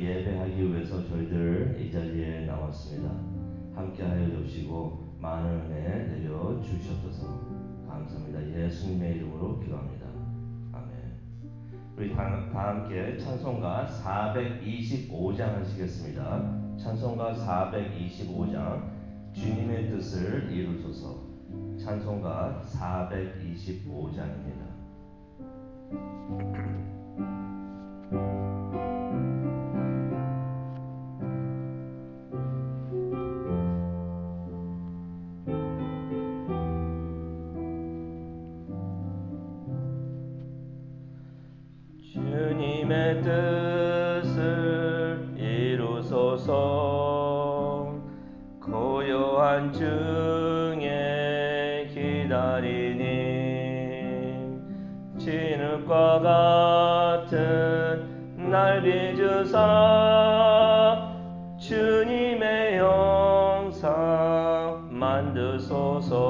예배하기 위해서 저희들 이 자리에 나왔습니다. 함께하여 주시고 많은 은혜 내려 주시옵소서. 감사합니다. 예수님의 이름으로 기도합니다. 아멘. 우리 다 함께 찬송가 425장 하시겠습니다. 찬송가 425장 주님의 뜻을 이루소서. 찬송가 425장입니다. 주님의 뜻을 이루소서. 고요한 중에 기다리니 진흙과 같은 날 빚으사 주님의 형상 만드소서.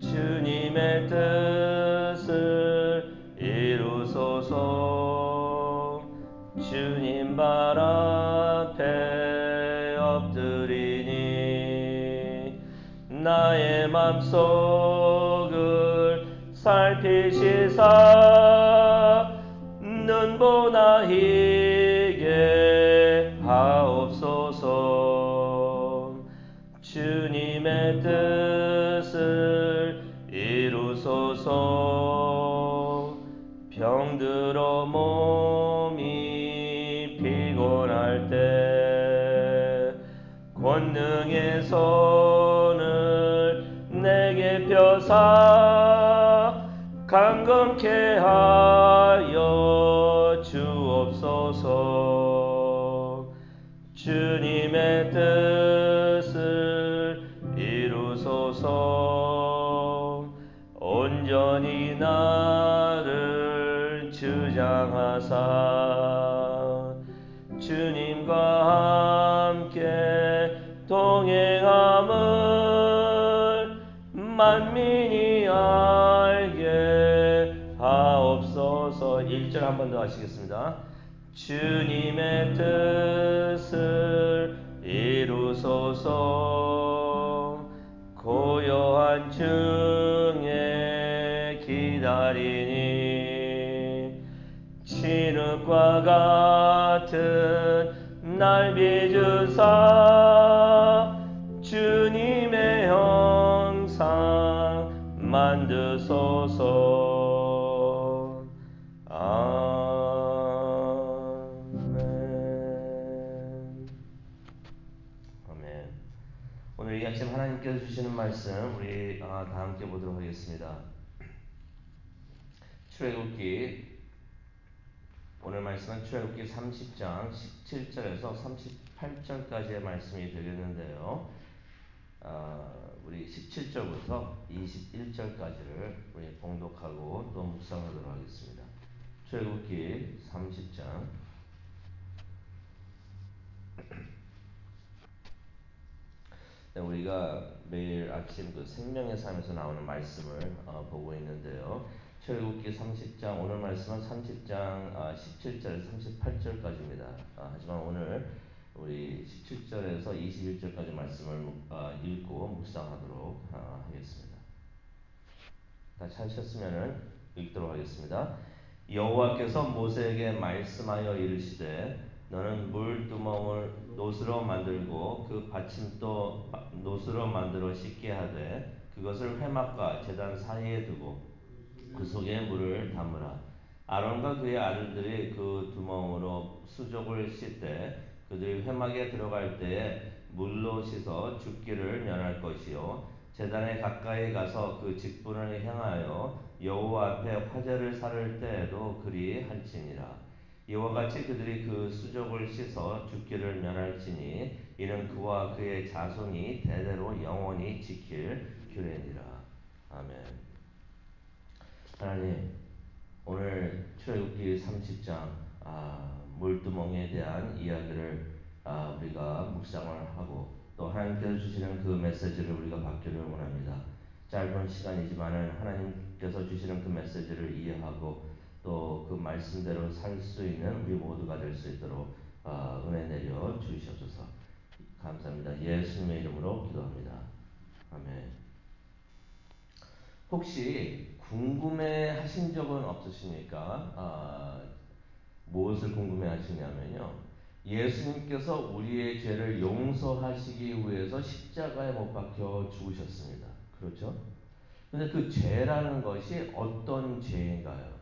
주님의 뜻을 이루소서. 주님 발 앞에 엎드리니 나의 맘속을 살피시사 눈보나 희게 하옵소서. 주님의 뜻을 이루소서. 병들어 몸이 피곤할 때 권능의 손을 내게 펴사 강건케 하여 주옵소서. 주님의 뜻을 이루소서. 온전히 나를 주장하사 주님과 함께 동행함을 만민이 알게 하옵소서. 1절 한 번 더 하시겠습니다. 주님의 뜻을 이루소서. 고요한 중에 기다리니 진흙과 같은 날 빚으사 주님의 형상 만드소서. 아멘. 아멘. 오늘 이 아침 하나님께서 주시는 말씀 우리 다 함께 보도록 하겠습니다. 출애굽기 오늘 말씀은 출애굽기 30장 17절에서 38절까지의 말씀이 되겠는데요. 우리 17절부터 21절까지를 우리 봉독하고 또 묵상하도록 하겠습니다. 출애굽기 30장 우리가 매일 아침 그 생명의 삶에서 나오는 말씀을 보고 있는데요. 출애굽기 30장 오늘 말씀은 30장 17절에서 38절까지입니다. 하지만 오늘 우리 17절에서 21절까지 말씀을 읽고 묵상하도록 하겠습니다. 다 찾으셨으면 읽도록 하겠습니다. 여호와께서 모세에게 말씀하여 이르시되 너는 물두멍을 노스로 만들고 그 받침도 노스로 만들어 씻게 하되 그것을 회막과 제단 사이에 두고 그 속에 물을 담으라. 아론과 그의 아들들이 그 두멍으로 수족을 씻되 그들이 회막에 들어갈 때에 물로 씻어 죽기를 면할 것이요 제단에 가까이 가서 그 직분을 행하여 여호와 앞에 화제를 살을 때에도 그리 할지니라. 이와 같이 그들이 그 수족을 씻어 죽기를 면할지니 이는 그와 그의 자손이 대대로 영원히 지킬 규례니라. 아멘. 하나님, 오늘 출애굽기 30장 물두멍에 대한 이야기를 우리가 묵상을 하고 또 하나님께서 주시는 그 메시지를 우리가 받기를 원합니다. 짧은 시간이지만은 하나님께서 주시는 그 메시지를 이해하고 또 그 말씀대로 살 수 있는 우리 모두가 될 수 있도록 은혜 내려 주시옵소서. 감사합니다. 예수님의 이름으로 기도합니다. 아멘. 혹시 궁금해 하신 적은 없으십니까? 무엇을 궁금해 하시냐면요. 예수님께서 우리의 죄를 용서하시기 위해서 십자가에 못 박혀 죽으셨습니다. 그렇죠? 근데 그 죄라는 것이 어떤 죄인가요?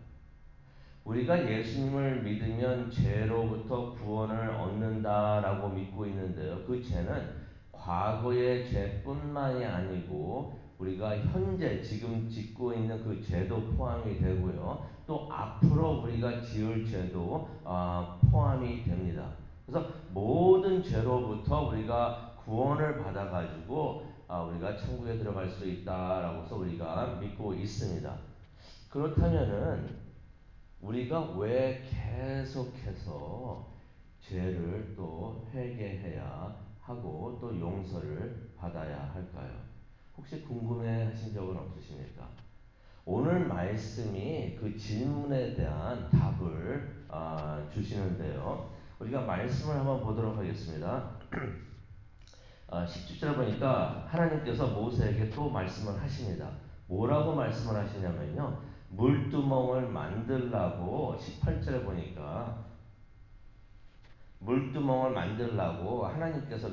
우리가 예수님을 믿으면 죄로부터 구원을 얻는다라고 믿고 있는데요. 그 죄는 과거의 죄뿐만이 아니고 우리가 현재 지금 짓고 있는 그 죄도 포함이 되고요. 또 앞으로 우리가 지을 죄도 포함이 됩니다. 그래서 모든 죄로부터 우리가 구원을 받아가지고 우리가 천국에 들어갈 수 있다라고서 우리가 믿고 있습니다. 그렇다면은 우리가 왜 계속해서 죄를 또 회개해야 하고 또 용서를 받아야 할까요? 혹시 궁금해 하신 적은 없으십니까? 오늘 말씀이 그 질문에 대한 답을 주시는데요. 우리가 말씀을 한번 보도록 하겠습니다. 17절 보니까 하나님께서 모세에게 또 말씀을 하십니다. 뭐라고 말씀을 하시냐면요. 물두멍을 만들라고 18절에 보니까 물두멍을 만들라고 하나님께서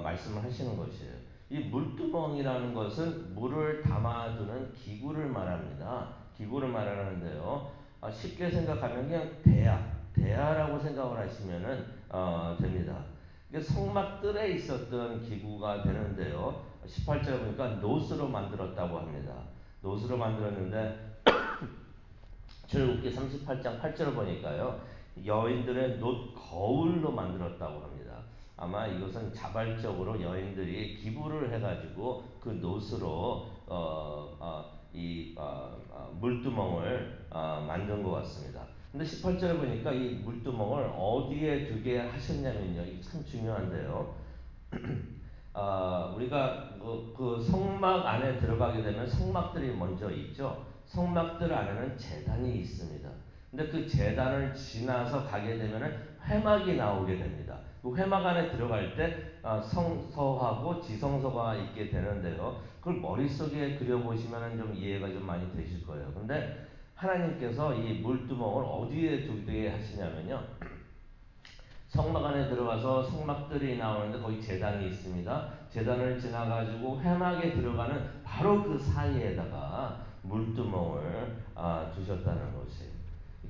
말씀을 하시는 것이에요. 이 물두멍이라는 것은 물을 담아두는 기구를 말합니다. 기구를 말하는데요. 쉽게 생각하면 그냥 대야라고 생각을 하시면 됩니다. 이게 성막들에 있었던 기구가 되는데요. 18절 보니까 노스로 만들었다고 합니다. 노스로 만들었는데 출애굽기 38장 8절을 보니까요. 여인들의 놋 거울로 만들었다고 합니다. 아마 이것은 자발적으로 여인들이 기부를 해가지고 그 놋으로 물두멍을 만든 것 같습니다. 근데 18절에 보니까 이 물두멍을 어디에 두게 하셨냐면요. 이게 참 중요한데요. 우리가 그 성막 안에 들어가게 되면 성막들이 먼저 있죠. 성막들 안에는 제단이 있습니다. 근데 그 제단을 지나서 가게 되면 회막이 나오게 됩니다. 그 회막 안에 들어갈 때 성서하고 지성소가 있게 되는데요. 그걸 머릿속에 그려보시면 좀 이해가 좀 많이 되실 거예요. 근데 하나님께서 이 물두멍을 어디에 두게 하시냐면요. 성막 안에 들어가서 성막들이 나오는데 거기 제단이 있습니다. 제단을 지나가지고 회막에 들어가는 바로 그 사이에다가 물두멍을 두셨다는 것이에요.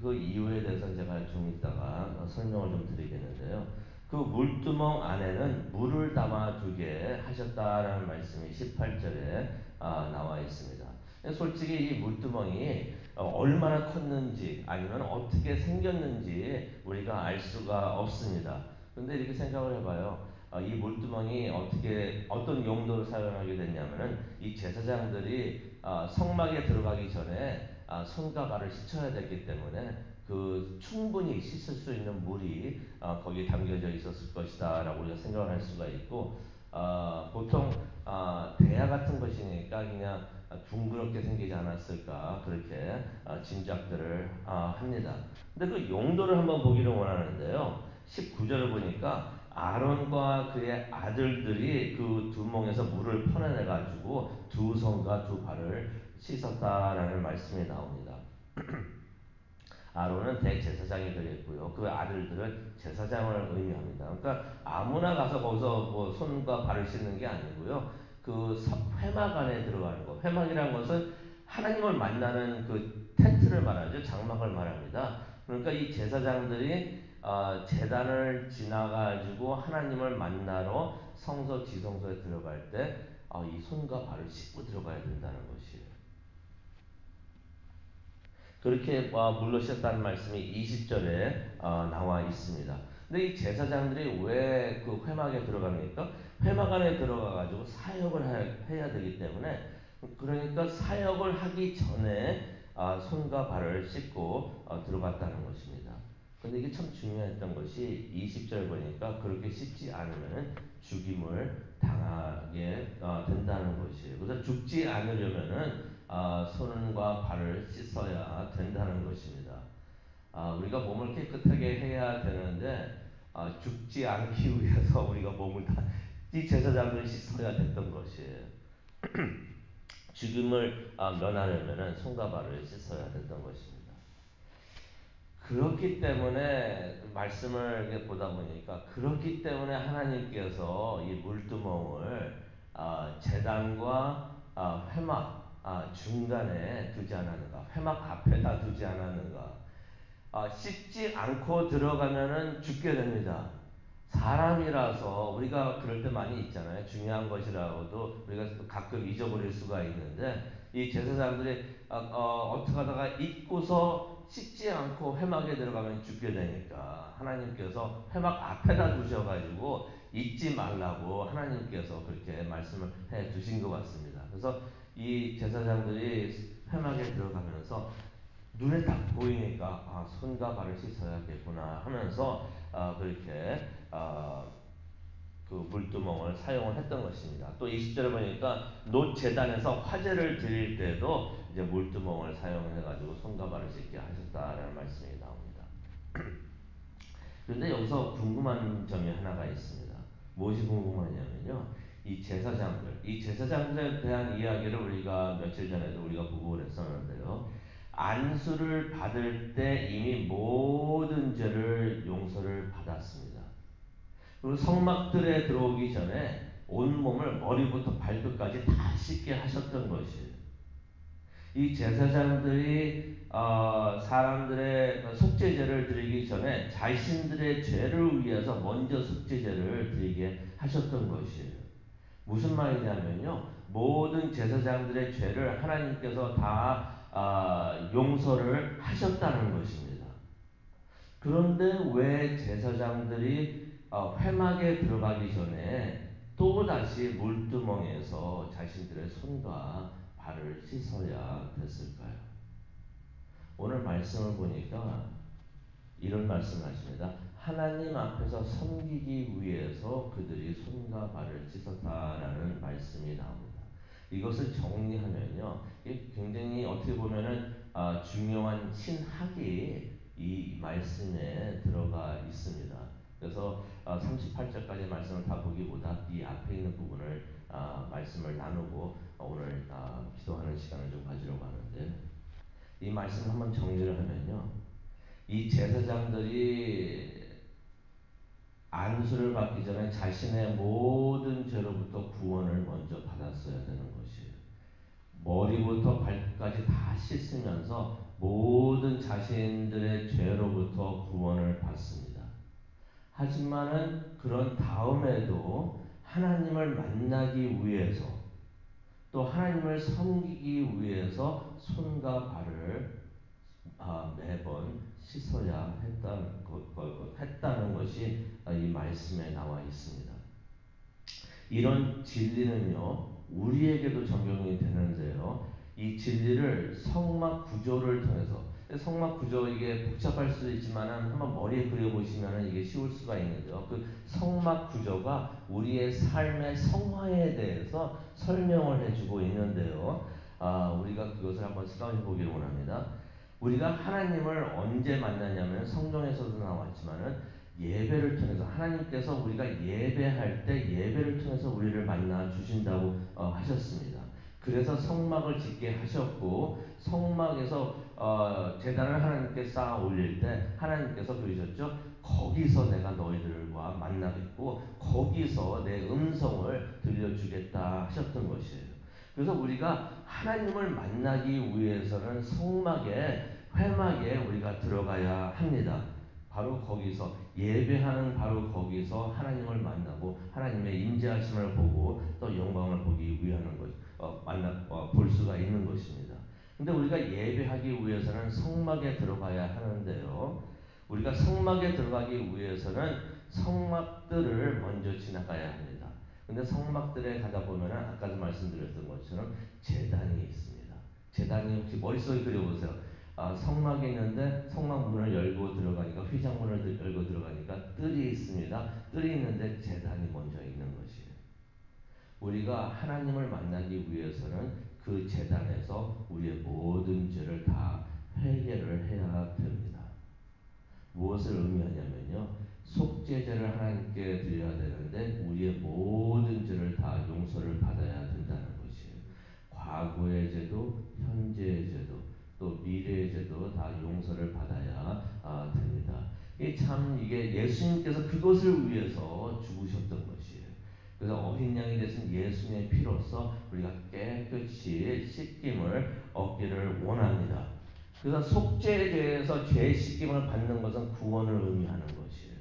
그 이유에 대해서는 제가 좀 이따가 설명을 좀 드리겠는데요. 그 물두멍 안에는 물을 담아두게 하셨다라는 말씀이 18절에 나와 있습니다. 솔직히 이 물두멍이 얼마나 컸는지 아니면 어떻게 생겼는지 우리가 알 수가 없습니다. 그런데 이렇게 생각을 해봐요. 이 물두멍이 어떤 용도로 사용하게 됐냐면은 이 제사장들이 성막에 들어가기 전에 손과 발을 씻어야 되기 때문에 그 충분히 씻을 수 있는 물이 거기에 담겨져 있었을 것이다라고 우리가 생각을 할 수가 있고 보통 대야 같은 것이니까 그냥 둥그렇게 생기지 않았을까 그렇게 짐작들을 합니다. 근데 그 용도를 한번 보기를 원하는데요. 19절을 보니까 아론과 그의 아들들이 그 두멍에서 물을 퍼내내 가지고 두 손과 두 발을 씻었다라는 말씀이 나옵니다. 아론은 대제사장이 되겠고요. 그 아들들은 제사장을 의미합니다. 그러니까 아무나 가서 거기서 뭐 손과 발을 씻는 게 아니고요. 그 회막 안에 들어가는 것. 회막이라는 것은 하나님을 만나는 그 텐트를 말하죠. 장막을 말합니다. 그러니까 이 제사장들이 제단을 지나가지고 하나님을 만나러 성소 지성소에 들어갈 때 이 손과 발을 씻고 들어가야 된다는 것이에요. 그렇게 물로 씻었다는 말씀이 20절에 나와 있습니다. 근데 이 제사장들이 왜 그 회막에 들어갑니까? 회막 안에 들어가 가지고 사역을 해야 되기 때문에 그러니까 사역을 하기 전에 손과 발을 씻고 들어갔다는 것입니다. 근데 이게 참 중요했던 것이 20절 보니까 그렇게 씻지 않으면 죽임을 당하게 된다는 것이에요. 그래서 죽지 않으려면은 손과 발을 씻어야 된다는 것입니다. 우리가 몸을 깨끗하게 해야 되는데 죽지 않기 위해서 우리가 몸을 다 이 제사장들이 씻어야 됐던 것이에요. 죽음을 면하려면은 손과 발을 씻어야 됐던 것입니다. 그렇기 때문에 말씀을 이렇게 보다 보니까 그렇기 때문에 하나님께서 이 물두멍을 제단과 회막 중간에 두지 않았는가, 회막 앞에다 두지 않았는가. 씻지 않고 들어가면은 죽게 됩니다. 사람이라서 우리가 그럴 때 많이 있잖아요. 중요한 것이라고도 우리가 가끔 잊어버릴 수가 있는데 이 제사장들이 어떻게 하다가 잊고서 씻지 않고 회막에 들어가면 죽게 되니까 하나님께서 회막 앞에다 두셔가지고 잊지 말라고 하나님께서 그렇게 말씀을 해 두신 것 같습니다. 그래서 이 제사장들이 회막에 들어가면서 눈에 딱 보이니까 손과 발을 씻어야겠구나 하면서 그렇게 그 물두멍을 사용을 했던 것입니다. 또 20절에 보니까 놋 제단에서 화제를 드릴 때도 이제 물두멍을 사용해 가지고 손과 발을 씻게 하셨다라는 말씀이 나옵니다. 그런데 여기서 궁금한 점이 하나가 있습니다. 무엇이 궁금하냐면요. 이 제사장들에 대한 이야기를 우리가 며칠 전에도 우리가 보고 그랬었는데요. 안수를 받을 때 이미 모든 죄를 용서를 받았습니다. 그리고 성막들에 들어오기 전에 온몸을 머리부터 발끝까지 다 씻게 하셨던 것이에요. 이 제사장들이 사람들의 속죄제를 드리기 전에 자신들의 죄를 위해서 먼저 속죄제를 드리게 하셨던 것이에요. 무슨 말이냐면요. 모든 제사장들의 죄를 하나님께서 다 용서를 하셨다는 것입니다. 그런데 왜 제사장들이 회막에 들어가기 전에 또다시 물두멍에서 자신들의 손과 발을 씻어야 됐을까요? 오늘 말씀을 보니까 이런 말씀을 하십니다. 하나님 앞에서 섬기기 위해서 그들이 손과 발을 씻었다라는 말씀이 나옵니다. 이것을 정리하면요, 굉장히 어떻게 보면은 중요한 신학이 이 말씀에 들어가 있습니다. 그래서 38절까지 말씀을 다 보기보다 이 앞에 있는 부분을 말씀을 나누고 오늘 기도하는 시간을 좀 가지려고 하는데 이 말씀을 한번 정리를 하면요. 이 제사장들이 안수를 받기 전에 자신의 모든 죄로부터 구원을 먼저 받았어야 되는 것이에요. 머리부터 발끝까지 다 씻으면서 모든 자신들의 죄로부터 구원을 받습니다. 하지만은 그런 다음에도 하나님을 만나기 위해서 또 하나님을 섬기기 위해서 손과 발을 매번 씻어야 했다는 것이 이 말씀에 나와 있습니다. 이런 진리는요, 우리에게도 적용이 되는데요. 이 진리를 성막 구조를 통해서, 성막 구조 이게 복잡할 수도 있지만 한번 머리에 그려보시면 이게 쉬울 수가 있는데요. 그 성막 구조가 우리의 삶의 성화에 대해서 설명을 해주고 있는데요. 우리가 그것을 한번 생각해 보기를 원합니다. 우리가 하나님을 언제 만나냐면 성경에서도 나왔지만은 예배를 통해서 하나님께서 우리가 예배할 때 예배를 통해서 우리를 만나 주신다고 하셨습니다. 그래서 성막을 짓게 하셨고 성막에서 제단을 하나님께 쌓아 올릴 때 하나님께서 그러셨죠. 거기서 내가 너희들과 만나겠고 거기서 내 음성을 들려주겠다 하셨던 것이에요. 그래서 우리가 하나님을 만나기 위해서는 성막에 회막에 우리가 들어가야 합니다. 바로 거기서 예배하는 바로 거기서 하나님을 만나고 하나님의 임재하심을 보고 또 영광을 보기 위하는 것, 볼 수가 있는 것입니다. 근데 우리가 예배하기 위해서는 성막에 들어가야 하는데요. 우리가 성막에 들어가기 위해서는 성막들을 먼저 지나가야 합니다. 근데 성막들에 가다 보면은 아까도 말씀드렸던 것처럼 제단이 있습니다. 제단이 혹시 머릿속에 그려보세요. 성막이 있는데 성막 문을 열고 들어가니까 휘장문을 열고 들어가니까 뜰이 있습니다. 뜰이 있는데 제단이 먼저 있는 것이에요. 우리가 하나님을 만나기 위해서는 그 제단에서 우리의 모든 죄를 다 회개를 해야 됩니다. 무엇을 의미하냐면요. 속죄제를 하나님께 드려야 되는데 우리의 모든 죄를 다 용서를 받아야 된다는 것이에요. 과거의 죄도 현재의 죄도 또 미래의 죄도 다 용서를 받아야 됩니다. 이게 예수님께서 그것을 위해서 죽으셨던 것이에요. 그래서 어린 양이 되신 예수님의 피로써 우리가 깨끗이 씻김을 얻기를 원합니다. 그래서 속죄에 대해서 죄 씻김을 받는 것은 구원을 의미하는 것이에요.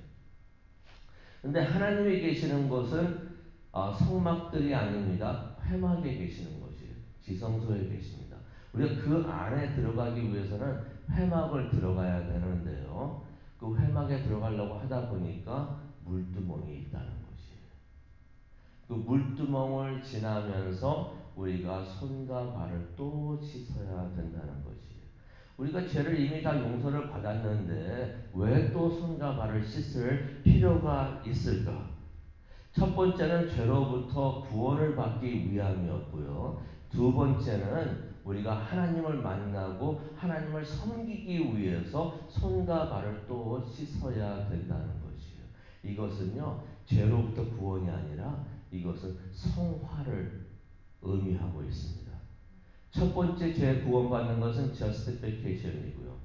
근데 하나님이 계시는 것은 성막들이 아닙니다. 회막에 계시는 것이에요. 지성소에 계십니다. 우리가 그 안에 들어가기 위해서는 회막을 들어가야 되는데요. 그 회막에 들어가려고 하다 보니까 물두멍이 있다는 것이에요. 그 물두멍을 지나면서 우리가 손과 발을 또 씻어야 된다는 것이에요. 우리가 죄를 이미 다 용서를 받았는데 왜 또 손과 발을 씻을 필요가 있을까? 첫 번째는 죄로부터 구원을 받기 위함이었고요. 두 번째는 우리가 하나님을 만나고 하나님을 섬기기 위해서 손과 발을 또 씻어야 된다는 것이에요. 이것은요, 죄로부터 구원이 아니라 이것은 성화를 의미하고 있습니다. 첫 번째 죄 구원받는 것은 justification이고요.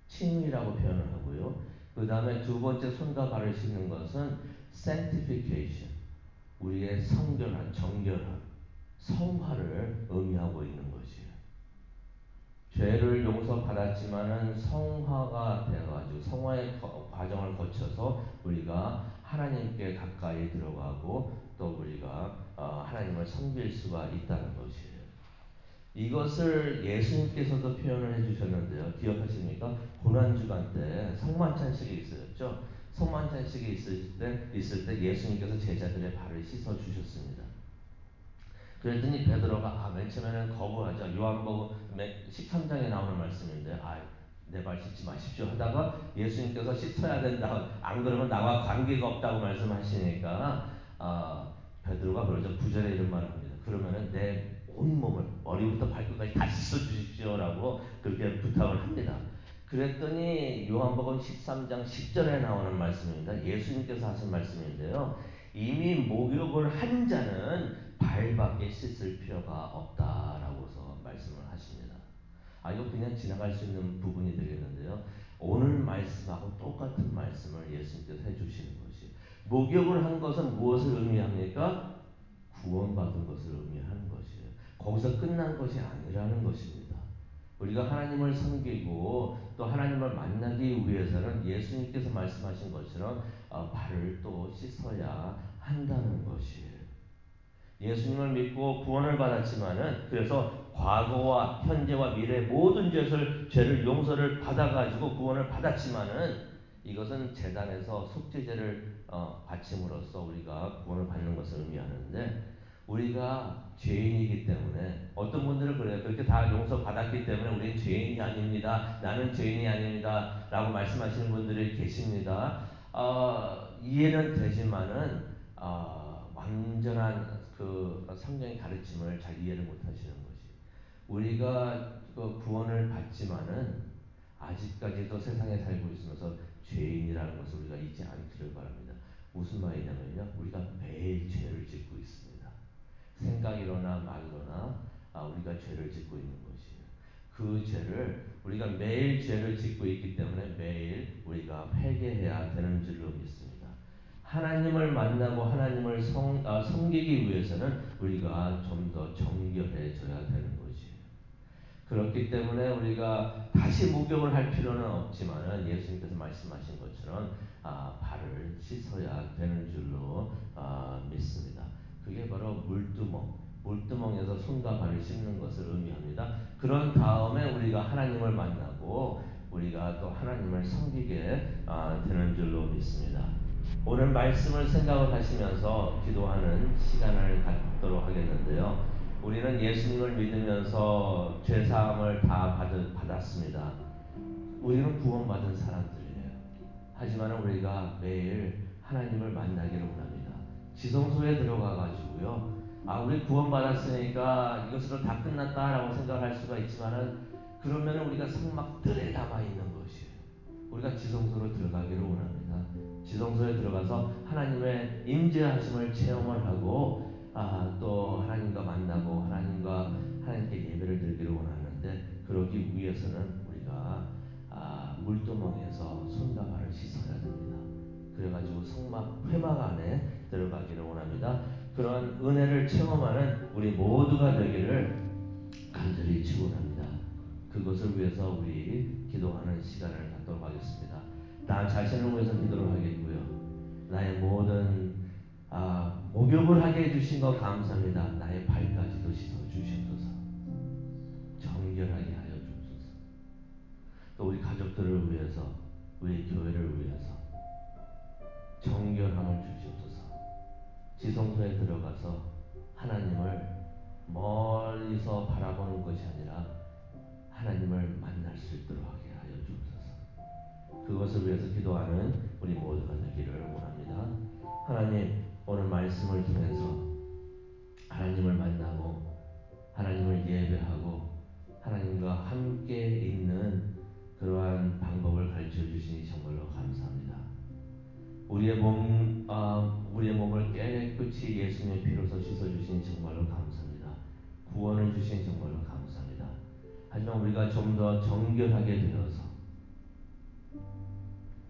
칭의라고 표현을 하고요. 그 다음에 두 번째 손과 발을 씻는 것은 sanctification, 우리의 성결한, 정결한, 성화를 의미하고 있는 것이에요. 죄를 용서받았지만은 성화가 되어가지고 성화의 과정을 거쳐서 우리가 하나님께 가까이 들어가고 또 우리가 하나님을 섬길 수가 있다는 것이에요. 이것을 예수님께서도 표현을 해주셨는데요. 기억하십니까? 고난주간 때 성만찬식이 있었죠. 성만찬식이 있을 때 예수님께서 제자들의 발을 씻어 주셨습니다. 그랬더니 베드로가 맨 처음에는 거부하죠. 요한복음 13장에 나오는 말씀인데 내 발 씻지 마십시오 하다가 예수님께서 씻어야 된다. 안 그러면 나와 관계가 없다고 말씀하시니까 베드로가 그러죠. 9절에 이런 말을 합니다. 그러면은 내 온몸을 머리부터 발끝까지 다 씻어 주십시오라고 그렇게 부탁을 합니다. 그랬더니 요한복음 13장 10절에 나오는 말씀입니다. 예수님께서 하신 말씀인데요. 이미 목욕을 한 자는 발밖에 씻을 필요가 없다라고서 말씀을 하십니다. 이거 그냥 지나갈 수 있는 부분이 되겠는데요. 오늘 말씀하고 똑같은 말씀을 예수님께서 해주시는 것이, 목욕을 한 것은 무엇을 의미합니까? 구원받은 것을 의미하는 것이에요. 거기서 끝난 것이 아니라는 것입니다. 우리가 하나님을 섬기고 또 하나님을 만나기 위해서는 예수님께서 말씀하신 것처럼 발을 또 씻어야 한다는 것이에요. 예수님을 믿고 구원을 받았지만은, 그래서 과거와 현재와 미래 모든 죄를 용서를 받아가지고 구원을 받았지만은, 이것은 제단에서 속죄제를 바침으로써 우리가 구원을 받는 것을 의미하는데, 우리가 죄인이기 때문에 어떤 분들은 그래요. 그렇게 다 용서받았기 때문에 우리는 죄인이 아닙니다. 나는 죄인이 아닙니다. 라고 말씀하시는 분들이 계십니다. 이해는 되지만은 완전한 그 성경의 가르침을 잘 이해를 못하시는 것이, 우리가 그 구원을 받지만은 아직까지도 세상에 살고 있으면서 죄인이라는 것을 우리가 잊지 않기를 바랍니다. 무슨 말이냐면요, 우리가 매일 죄를 짓고 있습니다. 생각이로나 말로나 우리가 죄를 짓고 있는 것이에요. 그 죄를 우리가 매일 죄를 짓고 있기 때문에 매일 우리가 회개해야 되는 줄로 믿습니다. 하나님을 만나고 하나님을 섬기기 위해서는 우리가 좀 더 정결해져야 되는 것이에요. 그렇기 때문에 우리가 다시 목욕을 할 필요는 없지만은 예수님께서 말씀하신 것처럼 발을 씻어야 되는 줄로 믿습니다. 그게 바로 물두멍에서 손과 발을 씻는 것을 의미합니다. 그런 다음에 우리가 하나님을 만나고 우리가 또 하나님을 섬기게 되는 줄로 믿습니다. 오늘 말씀을 생각을 하시면서 기도하는 시간을 갖도록 하겠는데요. 우리는 예수님을 믿으면서 죄사함을 다 받았습니다. 우리는 구원받은 사람들이에요. 하지만 우리가 매일 하나님을 만나기를 원합니다. 지성소에 들어가 가지고요. 우리 구원받았으니까 이것으로 다 끝났다라고 생각할 수가 있지만은, 그러면 우리가 성막들에 남아 있는 것이에요. 우리가 지성소로 들어가기를 원합니다. 지성소에 들어가서 하나님의 임재하심을 체험을 하고 또 하나님과 만나고 하나님께 예배를 드리기를 원하는데, 그러기 위해서는 우리가 물두멍에서 손과 발을 씻어야 됩니다. 그래가지고 회막 안에 들어가기를 원합니다. 그런 은혜를 체험하는 우리 모두가 되기를 간절히 축원합니다. 그것을 위해서 우리 기도하는 시간을 갖도록 하겠습니다. 나 자신을 위해서 기도를 하겠고요. 나의 모든 목욕을 하게 해주신 것 감사합니다. 나의 발까지도 씻어 주시옵소서. 정결하게 하여 주옵소서. 또 우리 가족들을 위해서, 우리 교회를 위해서 정결함을 주시옵소서. 지성소에 들어가서 하나님을 멀리서 바라보는 것이 아니라 하나님을 만날 수 있도록 하게 하여 주옵소서. 그것을 위해서 기도하는 우리 모두가 되기를 원합니다. 하나님, 오늘 말씀을 통해서 하나님을 만나고 하나님을 예배하고 하나님과 함께 있는 그러한 방법을 가르쳐 주시니 정말로 감사합니다. 우리의 몸을 깨끗이 예수님의 피로서 씻어 주시니 정말로 감사합니다. 구원을 주시니 정말로 감사합니다. 하지만 우리가 좀 더 정결하게 되어서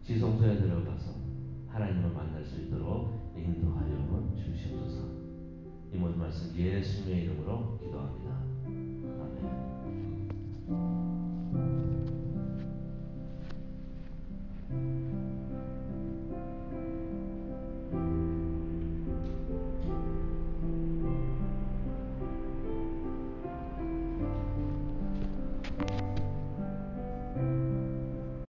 지성소에 들어가서 하나님을 만날 수 있도록 인도하여 주시옵소서. 이 모든 말씀 예수님의 이름으로